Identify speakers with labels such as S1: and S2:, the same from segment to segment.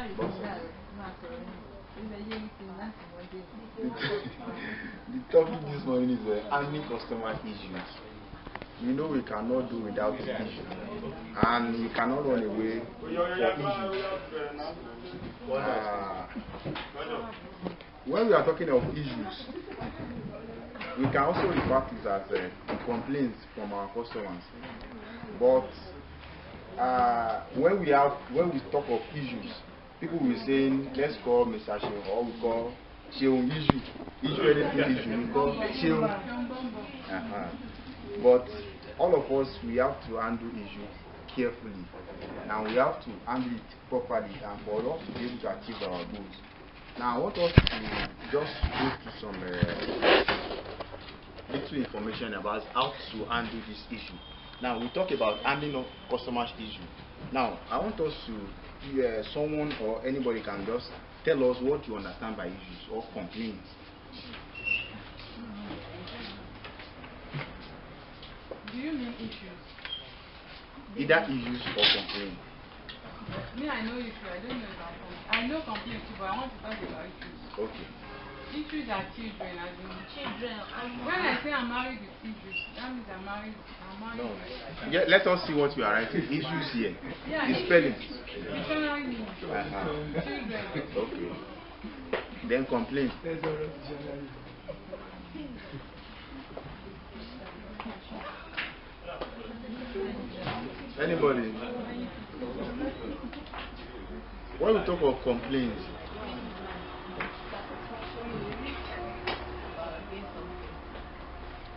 S1: But the topic this morning is handling customer issues. We know we cannot do without issues, and we cannot run away for issues. When we are talking of issues, we can also refer to it as complaints from our customers. But when we talk of issues, people will say, let's call Mr. Sheung, or we call Sheung issue anything issue, we call Sheung. But all of us, we have to handle issues carefully, and we have to handle it properly, and for us to be able to achieve our goals. Now I want us to just go through some little information about how to handle this issue. Now we talk about handling of customers' issue. Now I want us to someone or anybody can just tell us what you understand by issues or complaints.
S2: Do you mean issues?
S1: Either issues or complaints.
S2: Me, I know issues. I don't know about complaints. I know complaints too, but I want to talk about issues.
S1: Okay.
S2: Issues are children, as in
S3: children.
S2: When I say I'm married with issues, that means I'm married.
S1: No. Yeah, let us see what you are writing. Issues here.
S2: Yeah,
S1: the spelling.
S2: Dictionary means children.
S1: Okay. Then complaint. Anybody? When we talk of complaints,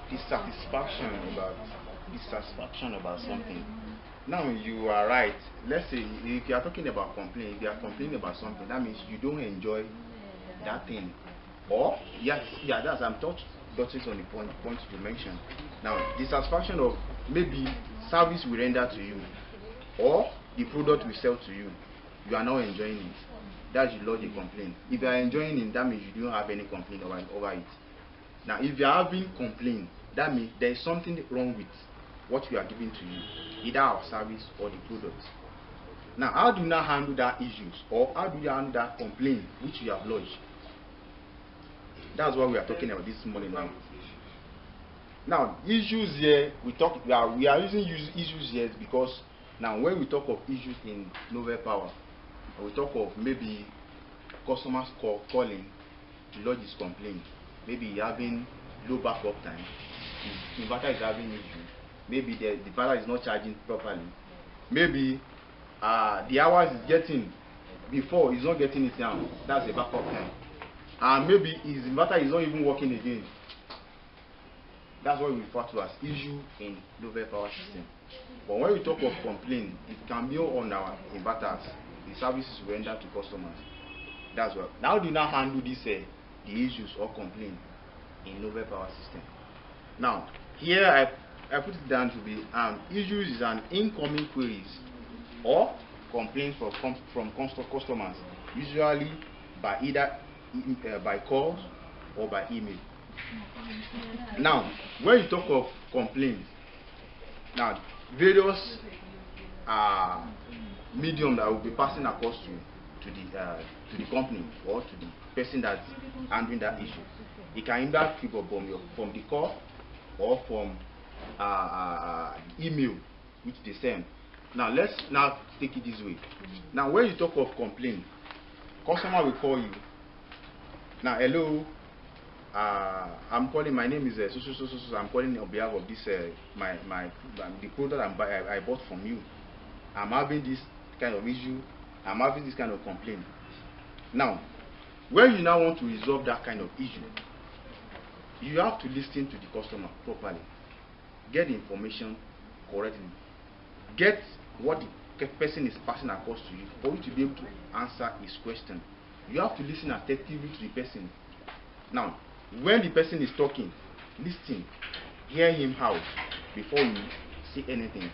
S1: dissatisfaction about something. Now you are right. Let's say if you are talking about complaint, if you are complaining about something, that means you don't enjoy that thing. Or that's I'm touching on the point you mentioned. Now dissatisfaction of maybe service we render to you or the product we sell to you. You are not enjoying it. That's the lodge a complaint. If you are enjoying it, that means you don't have any complaint over it. Now if you are having complaint, that means there is something wrong with what we are giving to you, either our service or the product. Now how do you now handle that issues, or how do you handle that complaint which you have lodged? That's what we are talking about this morning now. Now issues here, we are using issues here because now when we talk of issues in Novel Power, we talk of maybe customers calling to lodge his complaint. Maybe having low backup time, his inverter is having issue, maybe the inverter is not charging properly, maybe the hours is getting before he's not getting it now, that's the backup time, and maybe his inverter is not even working again. That's what we refer to as issue in Novel Power system. But when we talk of complaint, it can be on our inverters, the services we render to customers. That's what. Now do you now handle this the issues or complaint in Novel Power system? Now here I put it down to be issues is an incoming queries or complaints from customers, usually by either by calls or by email. Now when you talk of complaints, now various medium that will be passing across to the company or to the person that's handling that issue. It can either come from the call or from email which they send. Now let's now take it this way. Now when you talk of complaint, customer will call you. Now hello, I'm calling. My name is so. I'm calling on behalf of this the product I bought from you. I'm having this kind of issue. I'm having this kind of complaint. Now, when you now want to resolve that kind of issue, you have to listen to the customer properly, get the information correctly, get what the person is passing across to you for you to be able to answer his question. You have to listen attentively to the person. Now, when the person is talking, listen, hear him out before you say anything.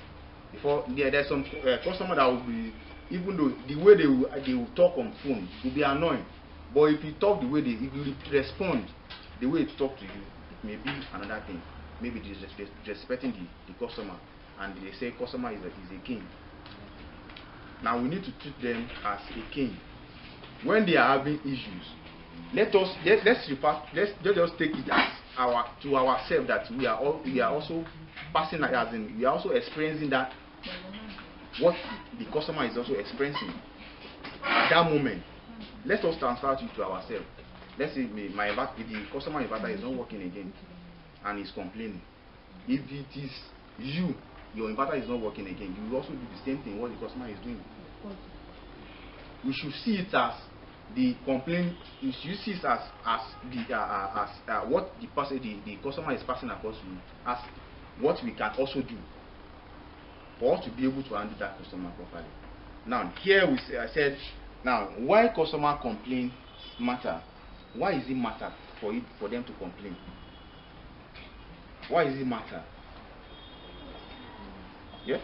S1: Before there's some customer that will be, even though the way they will talk on phone will be annoying, but if you talk the way if you respond the way they talk to you, it may be another thing. Maybe disrespecting the customer, and they say customer is a king. Now we need to treat them as a king when they are having issues, let's just take it as to ourselves that we are also passing, as in we are also experiencing that what the customer is also experiencing at that moment. Let us transfer it to ourselves. Let's say if the customer inverter is not working again and is complaining. If it is you, your inverter is not working again, you will also do the same thing what the customer is doing. We should see it as the complaint. You should see it as what the customer is passing across to you, as what we can also do for us to be able to handle that customer properly. Now here I said, now why customer complaint matter? Why is it matter for them to complain? Why is it matter? Yeah?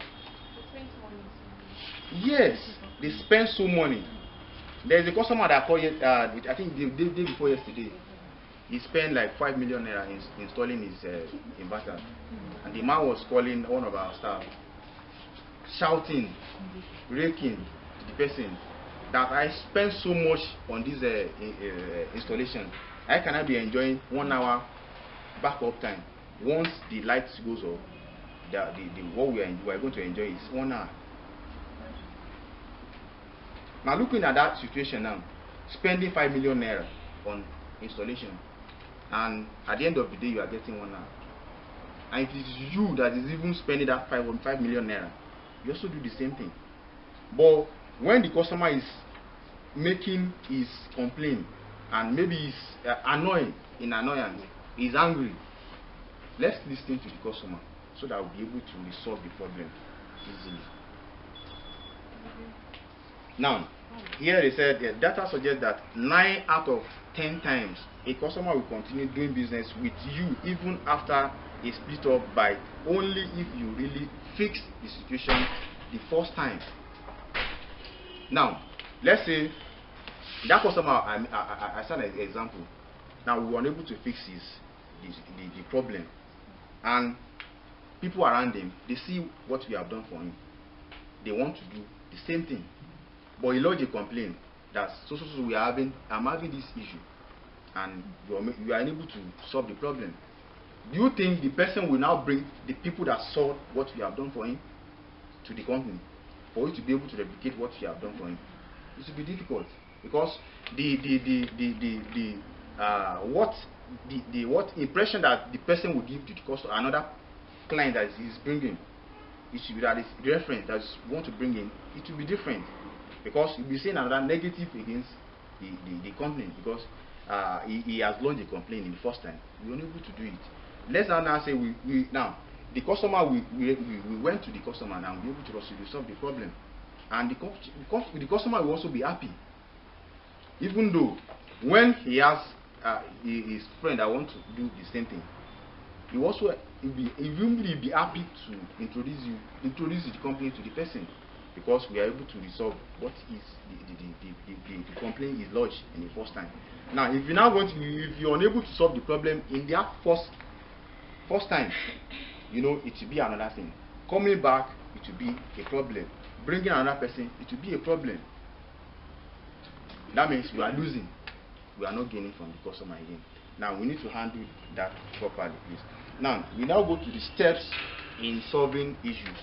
S1: Yes, they spend so money. There's a customer that I called I think the day before yesterday. He spent like 5 million naira installing his inverter, and the man was calling one of our staff, shouting, raking to the person that I spent so much on this installation. I cannot be enjoying 1 hour backup time. Once the lights goes off, what we are going to enjoy is 1 hour. Now looking at that situation now, spending 5 million naira on installation, and at the end of the day you are getting 1 hour. And if it is you that is even spending that 5 million naira, you also do the same thing. But when the customer is making his complaint and maybe he's annoyance, he's angry, let's listen to the customer so that we'll be able to resolve the problem easily. Now, here they said the data suggests that 9 out of 10 times a customer will continue doing business with you even after a split up, by only if you really fix the situation the first time. Now, let's say that customer, I said an example. Now we were unable to fix the problem, and people around him, they see what we have done for him. They want to do the same thing. But he lodged a complaint that so I'm having this issue, and you are unable to solve the problem. Do you think the person will now bring the people that saw what we have done for him to the company for you to be able to replicate what you have done for him? It will be difficult, because what impression that the person will give to the customer, another client that is bringing, it should be that is reference that you want to bring in, it will be different, because you'll be saying another negative against the company, because he has lodged a complaint in the first time. We were unable to do it. Let's now say now the customer, we went to the customer and we were able to resolve the problem, and the customer will also be happy, even though when he has his friend that want to do the same thing, he also will be happy to introduce the company to the person, because we are able to resolve what is the complaint is lodged in the first time. Now, if you're unable to solve the problem in that first time, it will be another thing. Coming back, it will be a problem. Bringing another person, it will be a problem. That means we are losing. We are not gaining from the customer again. Now we need to handle that properly, please. Now we now go to the steps in solving issues.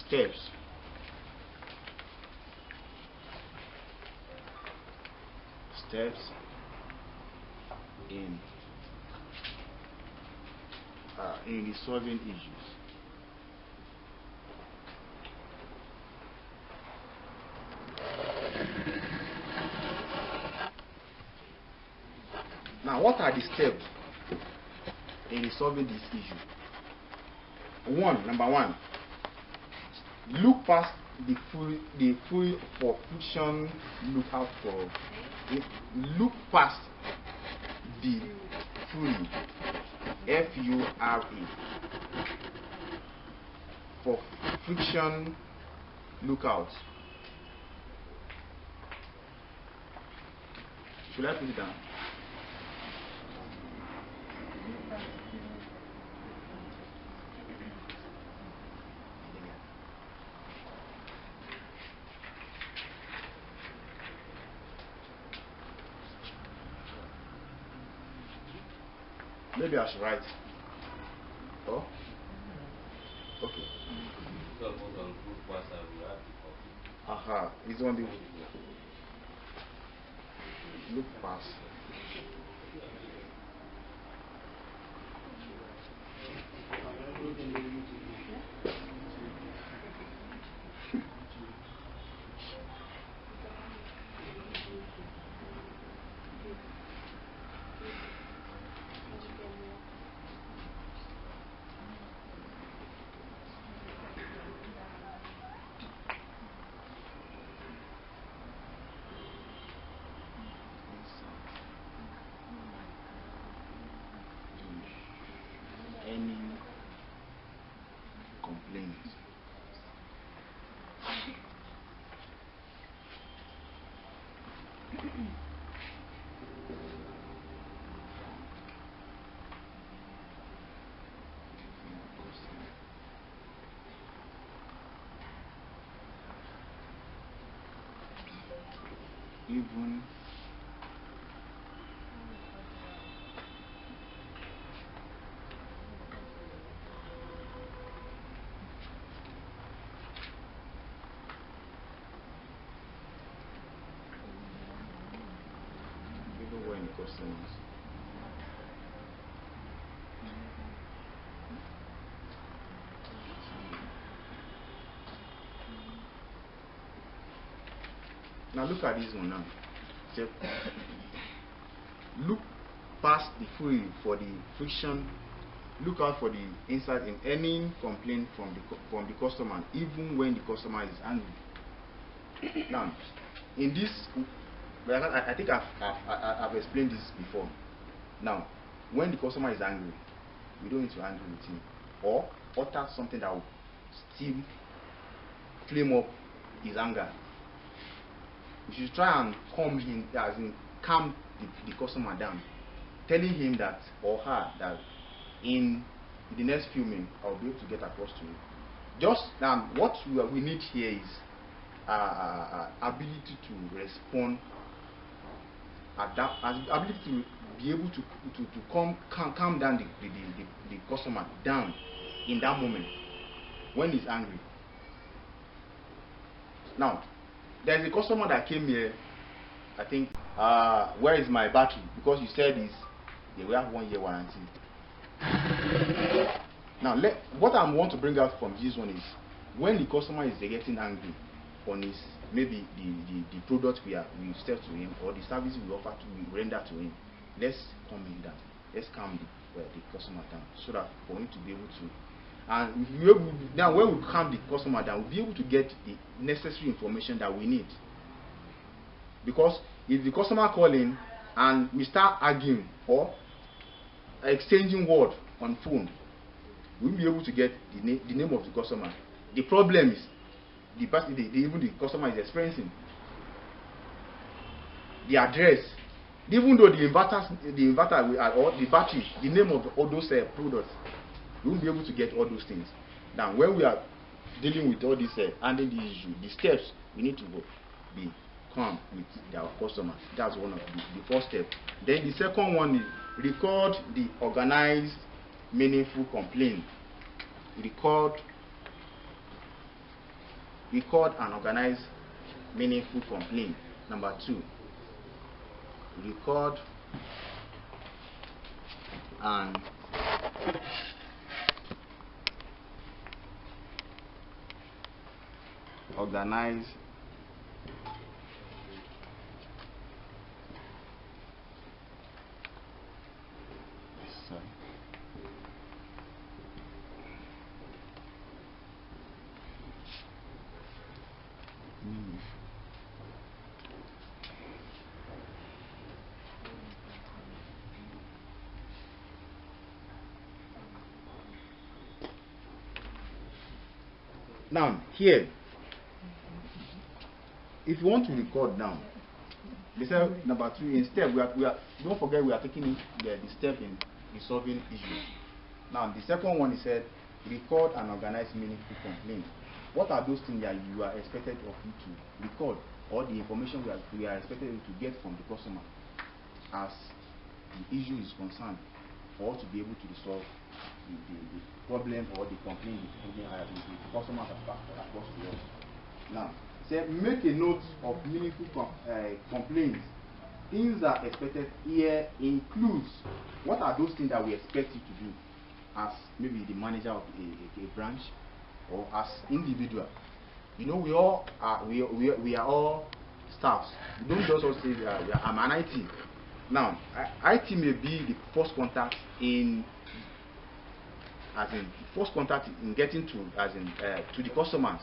S1: Steps. In resolving issues. Now, what are the steps in resolving this issue? Number one, look past the fury for friction. Look past the fury, F-U-R-E, for friction. Look out. Should I put it down? Maybe I should write. Oh, okay. Aha, it's on the look past. Any complaints? Even when the customers now look at this one now. So, look past the fury for the friction. Look out for the insight in any complaint from the customer, even when the customer is angry. Now, in this, I think I've explained this before. Now, when the customer is angry, we don't need to argue with him or utter something that will still flame up his anger. We should try and calm him, as in calm the customer down, telling him that or her that in the next few minutes I'll be able to get across to you. Just what we need here is ability to respond, adapt, ability to be able to calm down the customer down in that moment when he's angry. Now, there's a customer that came here, I think, where is my battery? Because you said we have 1 year warranty. Now, what I want to bring out from this one is when the customer is getting angry on his maybe the product we sell to him or the service we render to him, let's calm him down. Let's calm the customer down so that for him to be able to. And now, when we calm the customer down, we'll be able to get the necessary information that we need. Because if the customer call in and we start arguing or exchanging word on phone, we'll be able to get the name of the customer. The problem is even the customer is experiencing the address, even though the inverter or the battery, the name of all those products, we won't be able to get all those things. Now, when we are dealing with all this handling the issue, the steps we need to go be calm with our customers. That's one of the first step. Then the second one is record the organized, meaningful complaint. Record and organize meaningful complaint. Number 2, record and organize Now, here, if you want to record now, they say number 3, instead don't forget we are taking the step in resolving issues. Now, the second one is said record and organize meaningful complaints. What are those things that you are expected of you to record, or the information we are expected to get from the customer as the issue is concerned? or to be able to resolve the problem or the complaint the customers have passed across to us. Now, say make a note of meaningful complaints. Things that are expected here includes what are those things that we expect you to do as maybe the manager of a branch or as individual. You know, we are all staffs. We don't just all say I'm an IT. Now, IT may be the first contact in getting to the customers,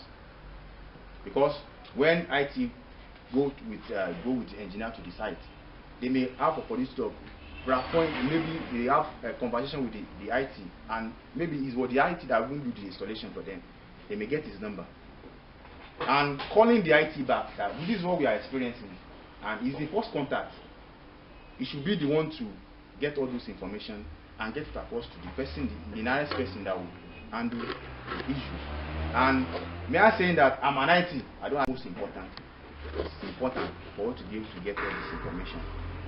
S1: because when IT go with the engineer to the site, they may have a police job. Maybe they have a conversation with the IT, and maybe it's what the IT that will do the installation for them. They may get his number and calling the IT back that this is what we are experiencing, and it's the first contact. It should be the one to get all those information and get it across to the person, the nearest person that will handle the issue. And may I say that I'm an IT, I don't have most important. It's important for us to be able to get all this information.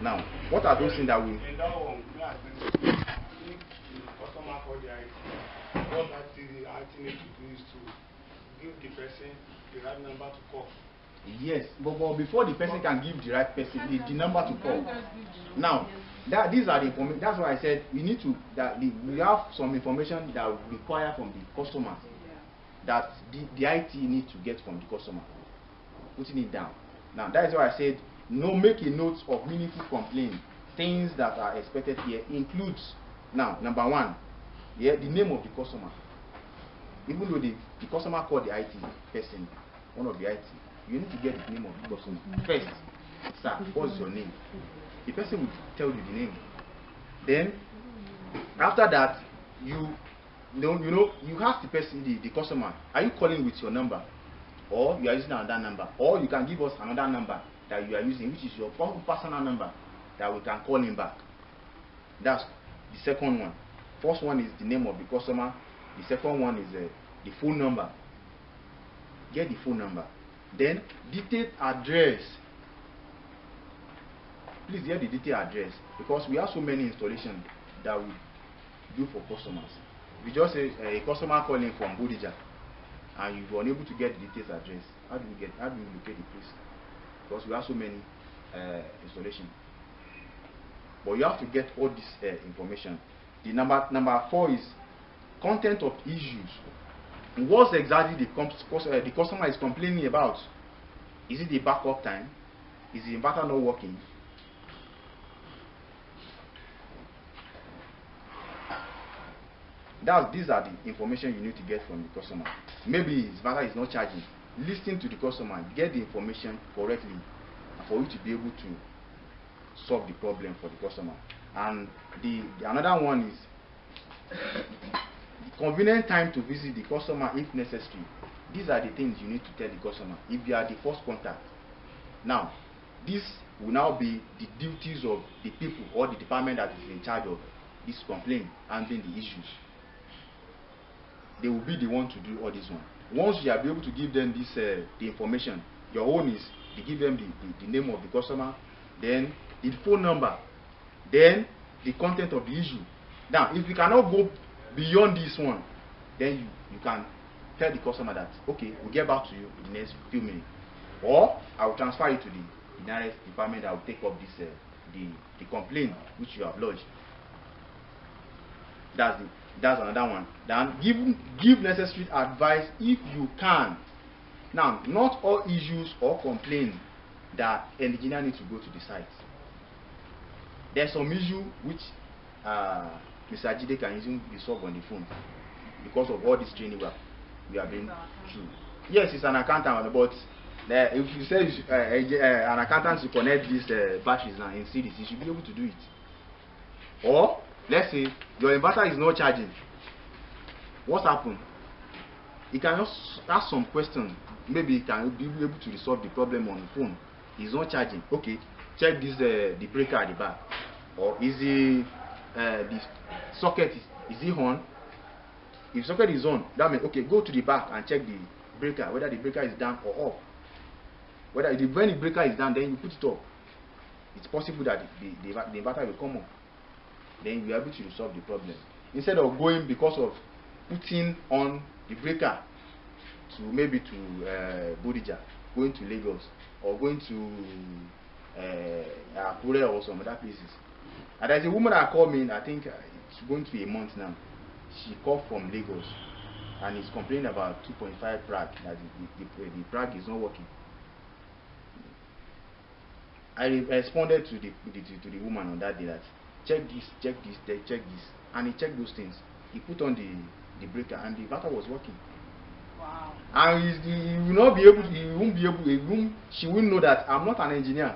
S1: Now, what are those things that we...
S3: In that one, if the customer call the IT, what the IT need to do is to give the person the right number to call.
S1: Yes, but before the person can give the right person the number to call. Now, these are the information. That's why I said we need to we have some information that we require from the customer that the IT needs to get from the customer. Putting it down. Now, that is why I said make a note of meaningful complaint. Things that are expected here includes, now, number one, the name of the customer. Even though the customer called the IT person, one of the IT, you need to get the name of the customer. First, sir, what's your name? The person will tell you the name. Then, after that, you ask the person, the customer, are you calling with your number? Or you are using another number? Or you can give us another number that you are using, which is your personal number, that we can call him back. That's the second one. First one is the name of the customer. The second one is the phone number. Get the phone number. Then detailed address. Please get the detailed address, because we have so many installations that we do for customers. We just say a customer calling from Bodija and you're unable to get the detailed address. How do you locate the place? Because we have so many installations. But you have to get all this information. The number 4 is content of issues. What exactly the customer is complaining about? Is it the backup time? Is the inverter not working? These are the information you need to get from the customer. Maybe his inverter is not charging. Listen to the customer, get the information correctly for you to be able to solve the problem for the customer. And another one is convenient time to visit the customer if necessary. These are the things you need to tell the customer if you are the first contact. Now, this will now be the duties of the people or the department that is in charge of this complaint and then the issues. They will be the one to do all this one. Once you are able to give them this the information, your own is to give them the name of the customer, then the phone number, then the content of the issue. Now, if you cannot go beyond this one, then you can tell the customer that, okay, we'll get back to you in the next few minutes, or I will transfer you to the nearest department that will take up this the complaint which you have lodged. That's another one. Then give necessary advice if you can. Now, not all issues or complaints that an engineer needs to go to the site. There's some issue which Mr. Ajide can easily be solved on the phone because of all this training we have been through. Yes, it's an accountant, but if you say an accountant to connect these batteries now and see this, you should be able to do it. Or let's say your inverter is not charging. What happened? You can just ask some questions. Maybe you can be able to resolve the problem on the phone. It's not charging. Okay, check this the breaker at the back. Or is the socket is it on? If socket is on, that means okay, go to the back and check the breaker, whether the breaker is down or off. When the breaker is down, then you put it up. It's possible that the inverter will come up. then you are able to resolve the problem. Instead of going because of putting on the breaker to maybe to Bodija, going to Lagos, or going to Akure or some other places. And there's a woman that called me, I think it's going to be a month now. She called from Lagos and is complaining about 2.5 Prague, that the Prague is not working. I responded to the woman on that day that check this, and he checked those things. He put on the breaker and the inverter was working.
S2: Wow.
S1: And he will not be able to, she will know that I'm not an engineer,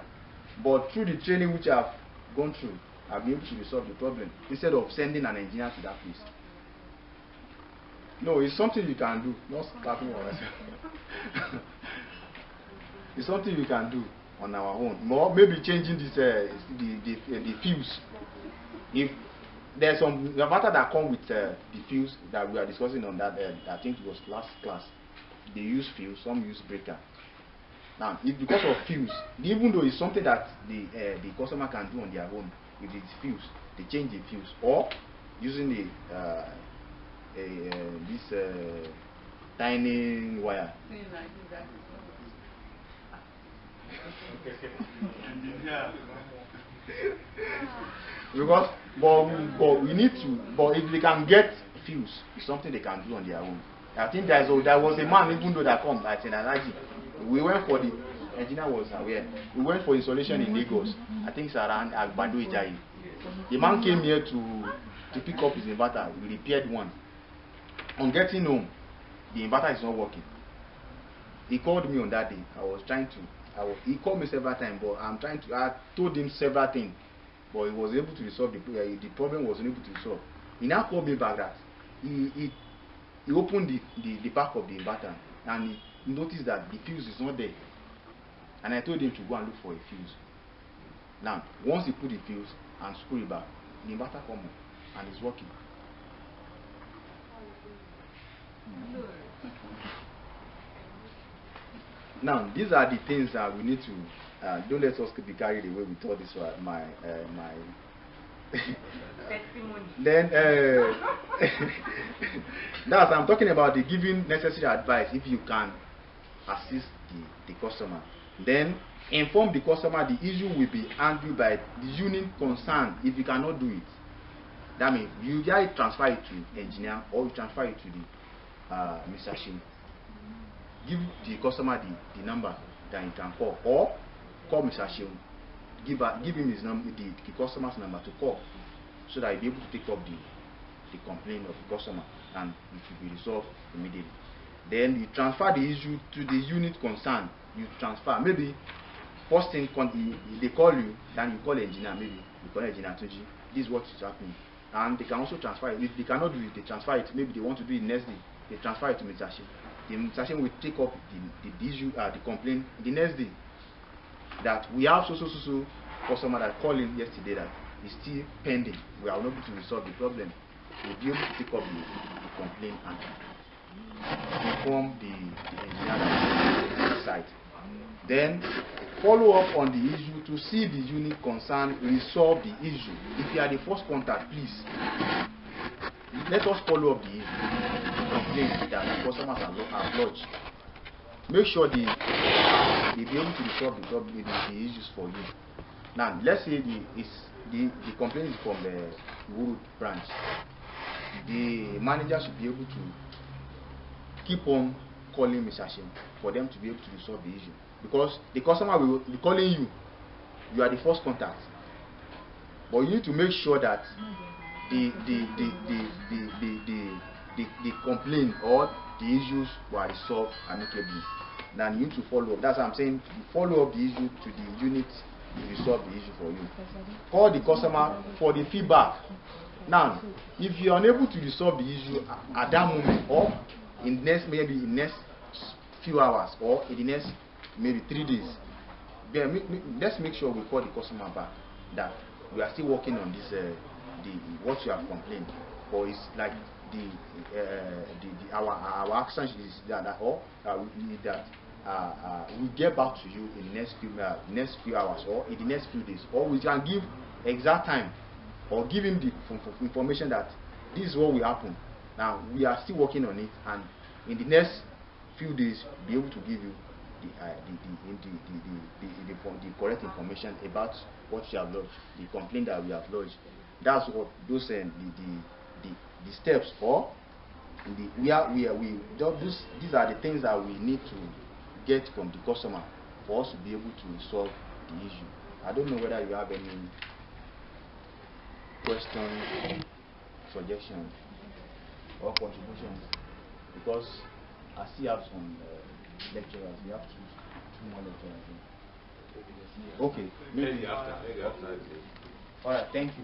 S1: but through the training which I've gone through, I'll be able to resolve the problem instead of sending an engineer to that place. No, it's something you can do, not starting on myself. It's something we can do on our own. Or maybe changing this the fuse. If there's some inverter that come with the fuse that we are discussing on that, I think it was last class. They use fuse, some use breaker. Now, if because of fuse, even though it's something that the customer can do on their own, if it's fuse, they change the fuse, or using this tiny wire. Because, but we need to. But if they can get fuse, it's something they can do on their own. I think there was a man, even though that come at Energy. We went for the engineer was aware. We went for installation in Lagos. I think it's around Agbado Ijayi. The man came here to pick up his inverter. We repaired one. On getting home, the inverter is not working. He called me on that day. He called me several times, but I told him several things, but he was able to resolve the problem. Was unable to resolve. He now called me back that he opened the back of the inverter and he noticed that the fuse is not there. And I told him to go and look for a fuse. Now, once he put the fuse and screw it back, the inverter come on and it's working. Now, these are the things that we need to. Don't let us be carried away with all this. My
S2: testimony.
S1: Then, that's I'm talking about the giving necessary advice if you can assist the customer. Then inform the customer the issue will be handled by the unit concerned if you cannot do it. That means you either transfer it to engineer or you transfer it to the Mr. Shin. Give the customer the number that he can call, or call Mr. Shin. Give him his number, the customer's number to call, so that he'll be able to take up the complaint of the customer and it will be resolved immediately. Then you transfer the issue to the unit concerned. You transfer, maybe first thing they call you, then you call the engineer, maybe you call engineer Tuji, this is what is happening. And they can also transfer it. If they cannot do it, they transfer it. Maybe they want to do it next day, they transfer it to Mr. Shin. The Mr. Shin will take up the issue, the complaint the next day. That we have so customer that called in yesterday that is still pending. We are not able to resolve the problem. We'll be able to take up the complaint and inform the engineer that is on the site. Then follow up on the issue to see the unit concerned resolve the issue. If you are the first contact, please let us follow up the issue, the complaint that the customers have lodged. Make sure they be able to resolve the problem, the issues for you. Now, let's say the complaint is from the Wood branch. The manager should be able to keep on calling Mr. Shin for them to be able to resolve the issue, because the customer will be calling you. You are the first contact, but you need to make sure that the complaint or the issues were resolved amicably. Then you need to follow up. That's what I'm saying. Follow up the issue to the unit to resolve the issue for you. Call the customer for the feedback. Now, if you are unable to resolve the issue at that moment, or in the next few hours, or in the next maybe 3 days, then let's make sure we call the customer back that we are still working on this what you have complained, or it's like our action is that we need that we'll get back to you in the next few hours, or in the next few days, or we can give exact time or give him the information that this is what will happen. Now we are still working on it, and in the next few days be able to give you the correct information about what you have lodged, the complaint that we have lodged. That's what those the steps, or these are the things that we need to get from the customer for us to be able to solve the issue. I don't know whether you have any question, suggestion, or contribution, because I still have some lecturers. We have two more lecturers. Okay, maybe after. All right, thank you.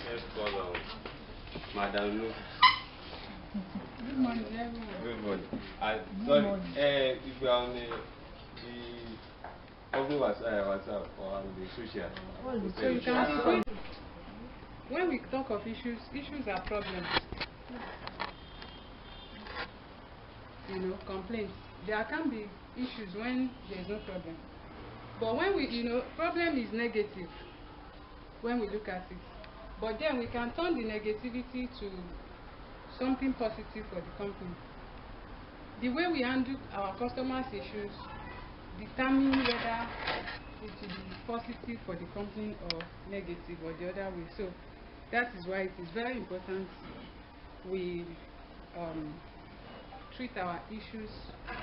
S4: Let's call Madam Lu.
S2: Good morning, everyone.
S4: Good morning. Sorry, if you are on the company WhatsApp or on the social.
S2: So you can see, when we talk of issues are problems. You know, complaints. There can be issues when there is no problem. But when problem is negative when we look at it. But then we can turn the negativity to something positive for the company. The way we handle our customers' issues determine whether it will be positive for the company or negative or the other way. So that is why it is very important we treat our issues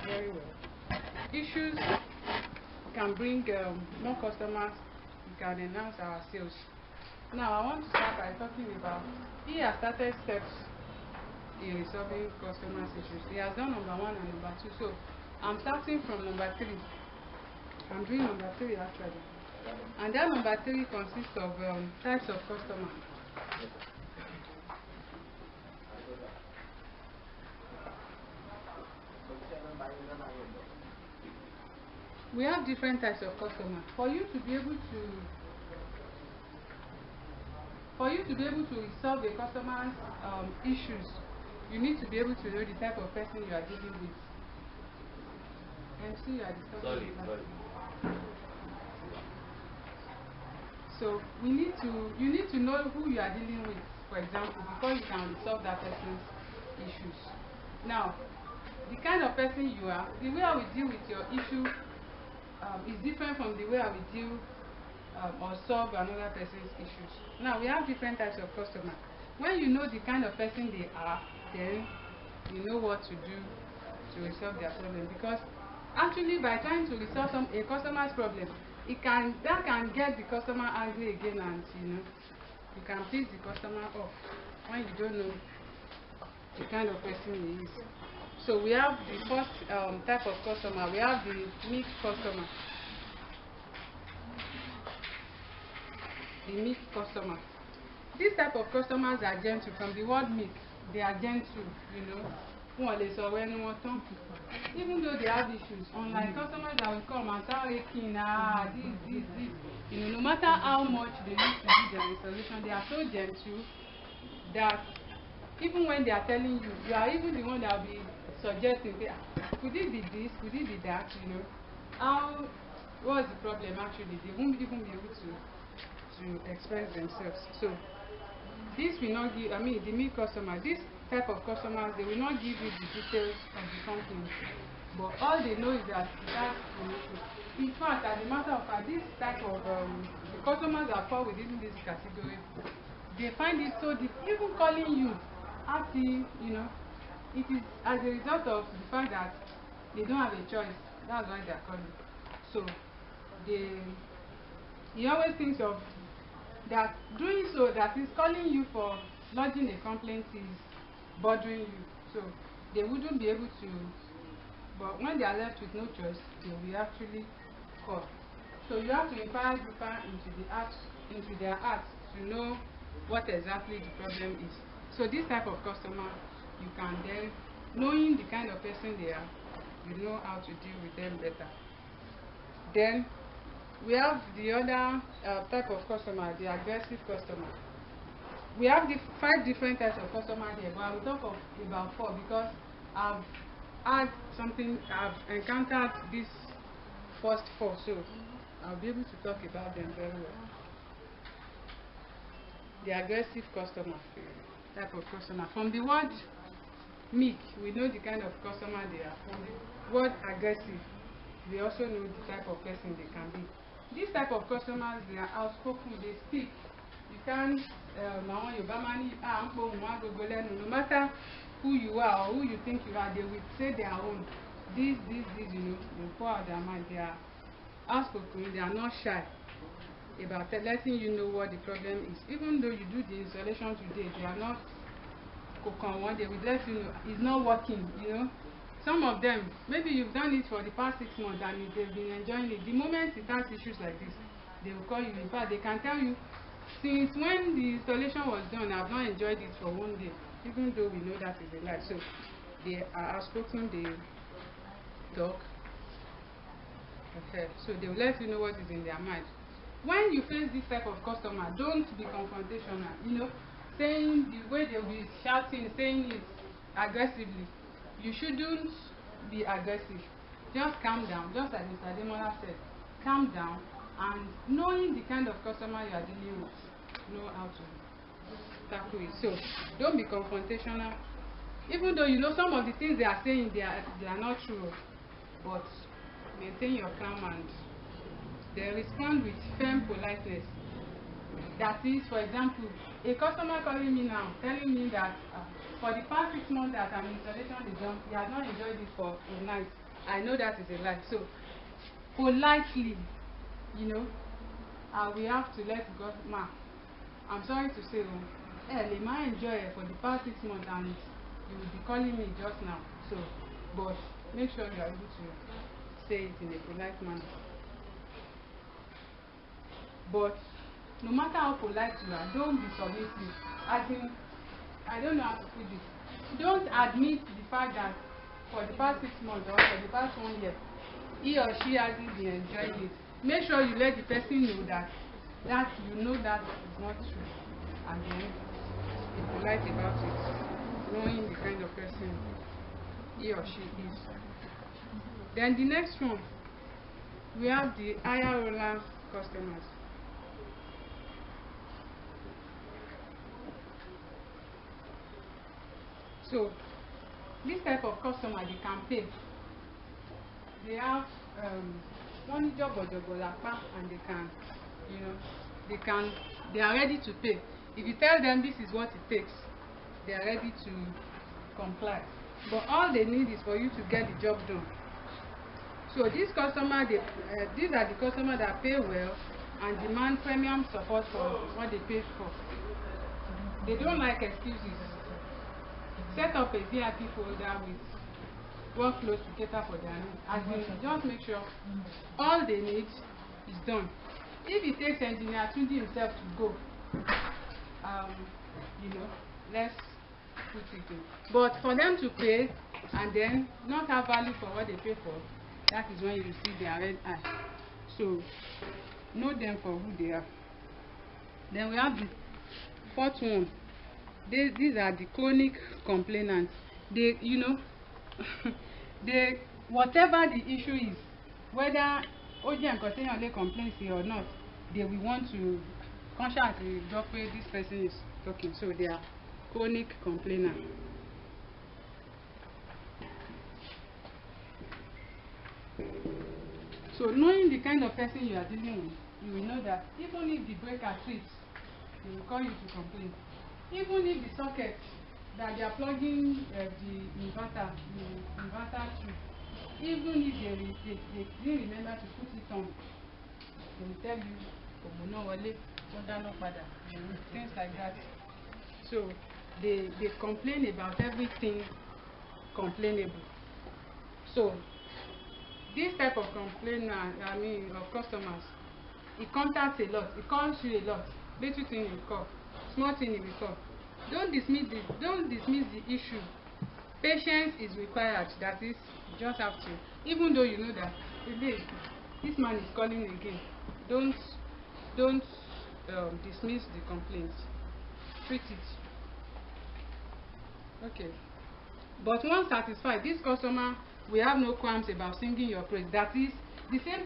S2: very well. Issues can bring more customers, we can enhance our sales. Now I want to start by talking about, he has started steps in resolving customers' issues. He has done number 1 and number 2. So I'm starting from number 3. I'm doing number 3 actually. And that number 3 consists of types of customers. We have different types of customers. For you to be able to resolve a customer's issues, you need to be able to know the type of person you are dealing with. MC, you are discussing. Sorry. So you need to know who you are dealing with, for example, before you can resolve that person's issues. Now, the kind of person you are, the way I will deal with your issue is different from the way I will deal or solve another person's issues. Now, we have different types of customers. When you know the kind of person they are, then you know what to do to resolve their problem. Because actually, by trying to resolve a customer's problem, that can get the customer angry again, and you can piss the customer off when you don't know the kind of person he is. So we have the first type of customer. We have the meek customer. The meek customer. This type of customers are gentle. From the word meek, they are gentle. Even though they have issues, unlike customers that will come and start raking, this. No matter how much they need to do their installation, they are so gentle that even when they are telling you, you are even the one that will be suggesting, could it be this, could it be that, what's the problem actually? They won't even be able to express themselves. So this will not give, the meek customer, this type of customers, they will not give you the details of the company, but all they know is that it has an issue. In fact, as a matter of fact, this type of the customers that fall within this category, they find it so deep, even calling you, asking, it is as a result of the fact that they don't have a choice. That's why they are calling. So he always thinks of that doing so, that is calling you for lodging a complaint, is bothering you. So they wouldn't be able to, but when they are left with no choice, they will actually call. So you have to inquire deeper into their hearts to know what exactly the problem is. So this type of customer, you can then, knowing the kind of person they are, you know how to deal with them better. Then we have the other type of customer, the aggressive customer. We have the 5 different types of customers here, but I will talk of about 4 because I've encountered these first 4. So I'll be able to talk about them very well. The aggressive customer, type of customer. From the word meek, we know the kind of customer they are. From the word aggressive, we also know the type of person they can be. This type of customers, they are outspoken, they speak. You can't, no matter who you are or who you think you are, they will say their own. This, you know, they pour out their mind. They are outspoken, they are not shy about letting you know what the problem is. Even though you do the installation today, they are not one, they will let you know it's not working, you know. Some of them, maybe you've done it for the past 6 months and they've been enjoying it. The moment it has issues like this, they will call you. In fact, they can tell you, since when the installation was done, I've not enjoyed it for 1 day, even though we know that is a lie. So they are outspoken, they talk. Okay. So they will let you know what is in their mind. When you face this type of customer, don't be confrontational, you know, saying the way they will be shouting, saying it aggressively. You shouldn't be aggressive. Just calm down, just like Mr. Ademola said. Calm down, and knowing the kind of customer you are dealing with, know how to tackle it. So don't be confrontational. Even though you know some of the things they are saying, they are not true, but maintain your calm and they respond with firm politeness. That is, for example, a customer calling me now, telling me that for the past 6 months that an installation is done, he has not enjoyed it for a night. I know that is a lie. So, politely, you know, we have to let God, ma, I'm sorry to say, they might enjoy it for the past 6 months and you will be calling me just now. So, but make sure you are able to say it in a polite manner. But no matter how polite you are, don't be submissive. As in, I don't know how to put this. Don't admit the fact that for the past 6 months or for the past 1 year, he or she hasn't been enjoying it. Make sure you let the person know that you know that is not true, and then be polite about it, knowing the kind of person he or she is. Then the next one, we have the higher roller customers. So, this type of customer, they can pay. They have money job or and they can, you know, they are ready to pay. If you tell them this is what it takes, they are ready to comply. But all they need is for you to get the job done. So these customers, these are the customers that pay well and demand premium support for what they paid for. They don't like excuses. Set up a VIP folder with workflows to cater for their needs. As in, just make sure all they need is done. If it takes engineer Tunde himself to go, you know, let's put it in. But for them to pay and then not have value for what they pay for, that is when you see their red eye. So know them for who they are. Then we have the fourth one. These are the chronic complainants. They, you know, they, whatever the issue is, whether OG and continually complains or not, they will want to consciously drop where this person is talking. So they are chronic complainants. So knowing the kind of person you are dealing with, you will know that even if the breaker trips, they will call you to complain. Even if the socket that they are plugging the inverter to, even if they didn't remember to put it on, they will tell you, things like that. So they complain about everything complainable. So this type of of customers, it contacts a lot, it calls you a lot. Little thing you call, small thing you call. Don't dismiss the issue. Patience is required. That is, you just have to, even though you know that today this man is calling again, don't dismiss the complaint. Treat it. Okay. But once satisfied, this customer will have no qualms about singing your praise. That is, the same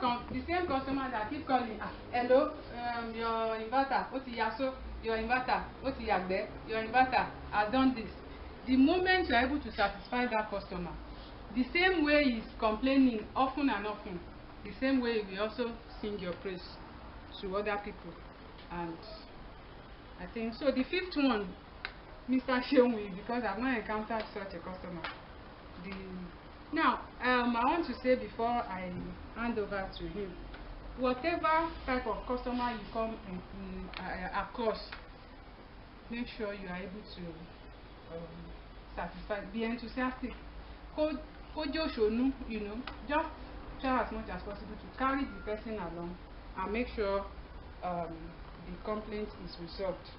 S2: customer that keep calling, hello, your inverter, your inverter, your inverter has done this. The moment you are able to satisfy that customer, the same way he's complaining often and often, the same way we also sing your praise to other people. And I think so. The fifth one, Mr. Sheung, because I've not encountered such a customer. Now, I want to say before I hand over to him, whatever type of customer you come across, make sure you are able to satisfy, be enthusiastic. You know, just try as much as possible to carry the person along and make sure the complaint is resolved.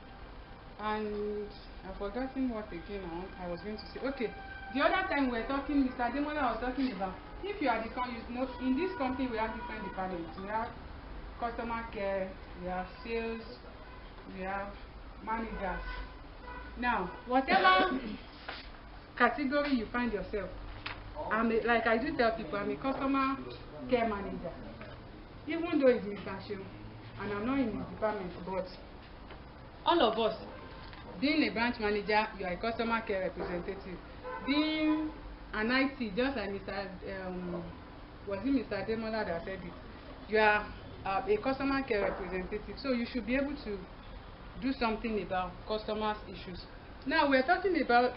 S2: And I've forgotten what again I was going to say. Okay, the other time we were talking, Mr. Demola was talking about, if you are the in this company we have different departments. We have customer care, we have sales, we have managers. Now, whatever category you find yourself, like I do tell people, I'm a customer care manager. Even though it's Mr. Sheung, and I'm not in his department, but all of us, being a branch manager, you are a customer care representative. Being an IT, just like was it Mr. Demola that said it? You are a customer care representative, so you should be able to do something about customers' issues. Now, we're talking about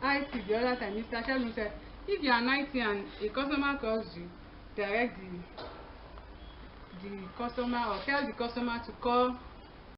S2: IT the other time. Mr. Sheung said, if you are an IT and a customer calls you, direct the customer or tell the customer to call